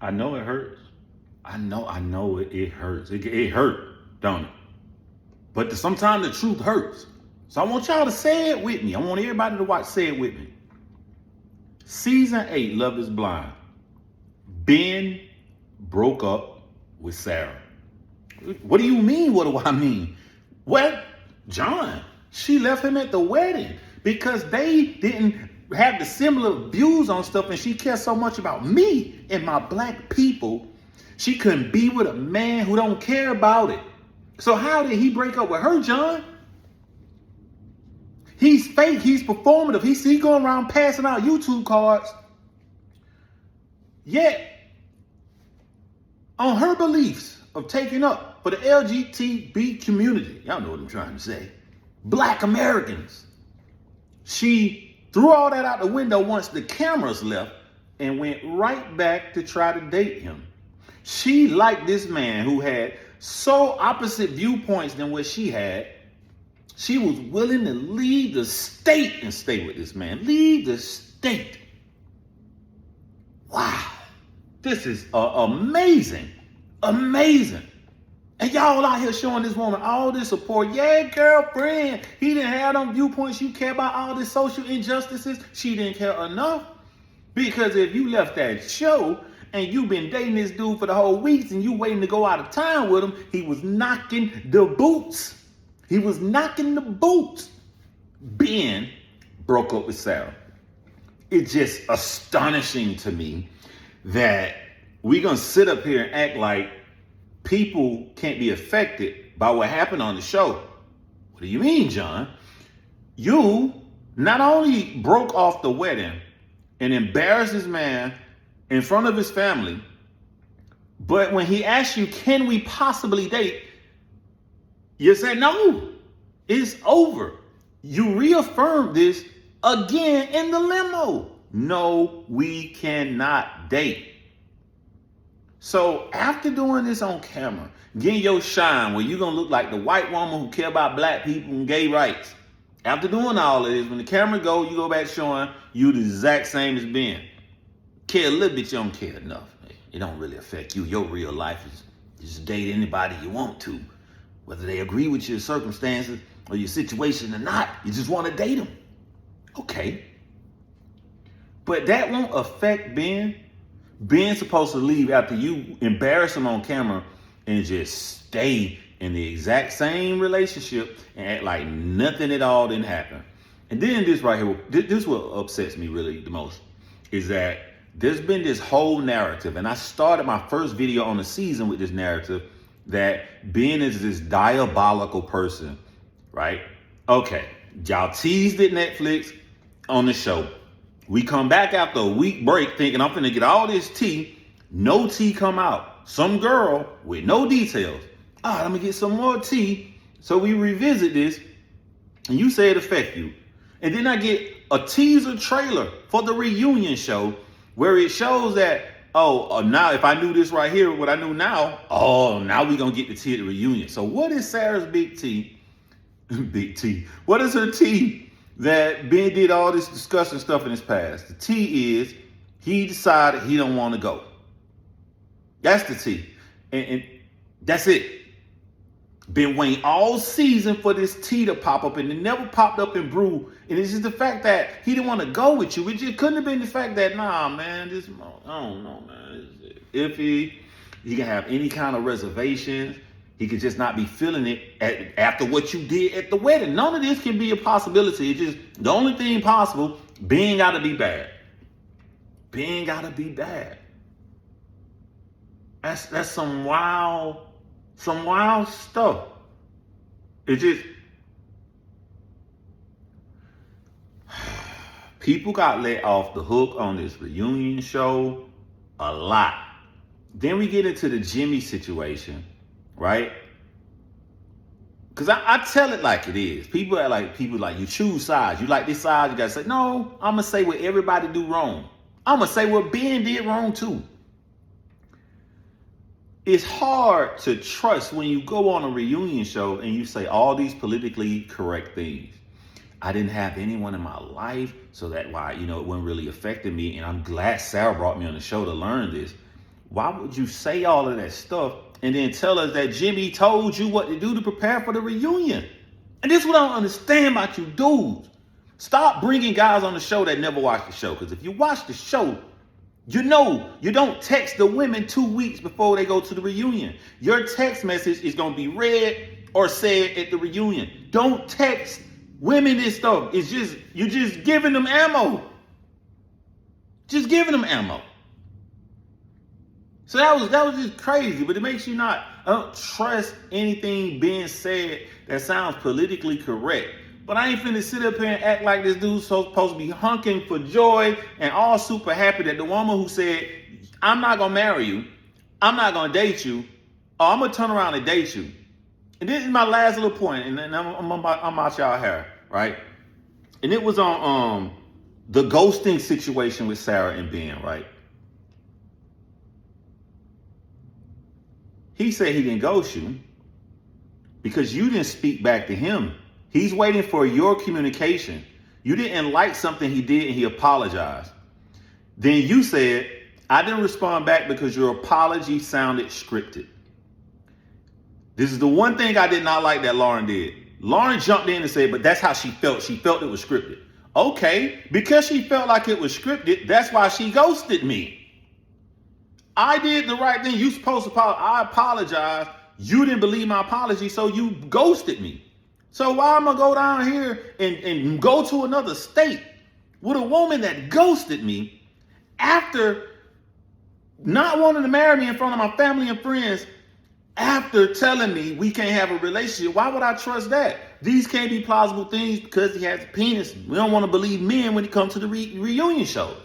I know it hurts. I know it hurts. It hurt, don't it? But sometimes the truth hurts. So I want y'all to say it with me. I want everybody to watch, say it with me. Season 8, Love is Blind. Ben broke up with Sara. What do you mean? What do I mean? Well, John, she left him at the wedding because they didn't have the similar views on stuff, and she cared so much about me and my black people. She couldn't be with a man who don't care about it. So how did he break up with her, John? He's fake. He's performative. He's going around passing out YouTube cards. Yet, on her beliefs of taking up for the LGBT community, y'all know what I'm trying to say, black Americans, she threw all that out the window once the cameras left and went right back to try to date him. She liked this man who had so opposite viewpoints than what she had. She was willing to leave the state and stay with this man. Leave the state. Wow. This is amazing. Amazing. And y'all out here showing this woman all this support. Yeah, girlfriend. He didn't have them viewpoints. You care about all these social injustices. She didn't care enough. Because if you left that show and you've been dating this dude for the whole weeks and you waiting to go out of town with him, he was knocking the boots. He was knocking the boots. Ben broke up with Sara. It's just astonishing to me that we're going to sit up here and act like people can't be affected by what happened on the show. What do you mean, John? You not only broke off the wedding and embarrassed this man in front of his family, but when he asked you, can we possibly date? You said, no, it's over. You reaffirmed this again in the limo. No, we cannot date. So after doing this on camera, getting your shine where you're going to look like the white woman who care about black people and gay rights. After doing all of this, when the camera go, you go back showing you the exact same as Ben. Care a little bit, you don't care enough. It don't really affect you. Your real life is just date anybody you want to. Whether they agree with your circumstances or your situation or not, you just want to date them. Okay. But that won't affect Ben. Ben's supposed to leave after you embarrass him on camera and just stay in the exact same relationship and act like nothing at all didn't happen. And then this right here, this what upsets me really the most, is that there's been this whole narrative, and I started my first video on the season with this narrative, that Ben is this diabolical person, right? Okay, y'all teased it Netflix on the show. We come back after a week break thinking I'm finna get all this tea. No tea come out. Some girl with no details. All right, I'm gonna get some more tea. So we revisit this, and you say it affect you. And then I get a teaser trailer for the reunion show where it shows that, now if I knew this right here, what I knew now, now we gonna get the tea at the reunion. So what is Sarah's big tea? Big tea. What is her tea that Ben did all this discussion stuff in his past? The tea is he decided he don't want to go. That's the tea. And that's it. Been waiting all season for this tea to pop up, and it never popped up in Brew. And it's just the fact that he didn't want to go with you. It just couldn't have been the fact that, nah, man, I don't know, man. If he can have any kind of reservations, he could just not be feeling it after what you did at the wedding. None of this can be a possibility. It's just the only thing possible, Ben gotta be bad. Ben gotta be bad. That's some wild stuff. It just, people got let off the hook on this reunion show a lot. Then we get into the Jimmy situation, right? Because I tell it like it is. People like you choose sides. You like this side, you gotta say, no, I'm gonna say what everybody do wrong. I'm gonna say what Ben did wrong too. It's hard to trust when you go on a reunion show and you say all these politically correct things. I didn't have anyone in my life, so that's why, it wasn't really affecting me. And I'm glad Sara brought me on the show to learn this. Why would you say all of that stuff and then tell us that Jimmy told you what to do to prepare for the reunion? And this is what I don't understand about you dudes. Stop bringing guys on the show that never watch the show. Because if you watch the show, you know you don't text the women 2 weeks before they go to the reunion. Your text message is going to be read or said at the reunion. Don't text women this stuff. It's just, you're just giving them ammo. Just giving them ammo. So that was just crazy, but it makes you not, I don't trust anything being said that sounds politically correct. But I ain't finna sit up here and act like this dude's supposed to be hunking for joy and all super happy that the woman who said, I'm not gonna marry you, I'm not gonna date you, or I'm gonna turn around and date you. And this is my last little point, and then I'm out y'all hair, right? And it was on the ghosting situation with Sara and Ben, right? He said he didn't ghost you because you didn't speak back to him. He's waiting for your communication. You didn't like something he did and he apologized. Then you said, I didn't respond back because your apology sounded scripted. This is the one thing I did not like that Lauren did. Lauren jumped in and said, but that's how she felt. She felt it was scripted. Okay, because she felt like it was scripted, that's why she ghosted me. I did the right thing. You supposed to apologize. I apologize. You didn't believe my apology, so you ghosted me. So why am I go down here and go to another state with a woman that ghosted me after not wanting to marry me in front of my family and friends, after telling me we can't have a relationship? Why would I trust that? These can't be plausible things because he has a penis. We don't want to believe men when it comes to the reunion show.